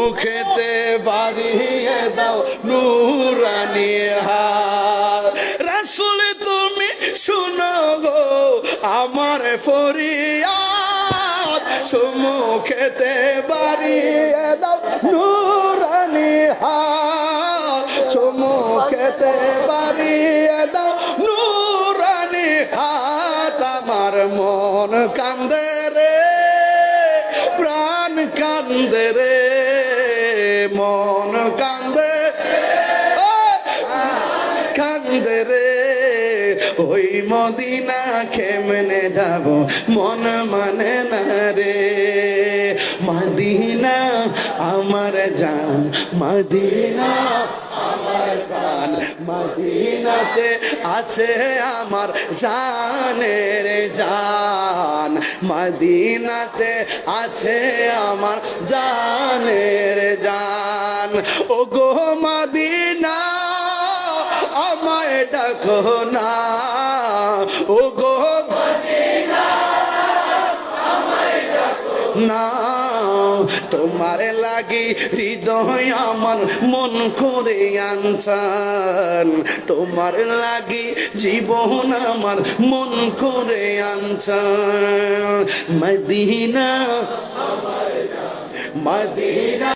মুখেতে বাড়িয়ে দাও নুরানি হাত। রাসূল তুমি শুনো গো আমার ফরিয়াদ, মুখেতে বাড়িয়ে দাও নুরানি হাত, মুখেতে বাড়িয়ে দাও নুরানি হাত। আমার মন কান্দে রে, প্রাণ কান্দে রে, মন কান্দে কান্দে রে। ওই মদিনা কেমনে যাব মন মানে না রে। মদিনা আমার জান, মদিনা আমার প্রাণ, মদিনাতে আছে আমার জানের জান, মদিনাতে আছে আমার জানের জান। ও গো মদিনা আমায় ডাকো না, ও গো মদিনা আমায় ডাকো না। তোমার লাগি হৃদয় আমার মন করে আনছান, তোমার লাগি জীবন আমার মন করে আনছান। Medina Medina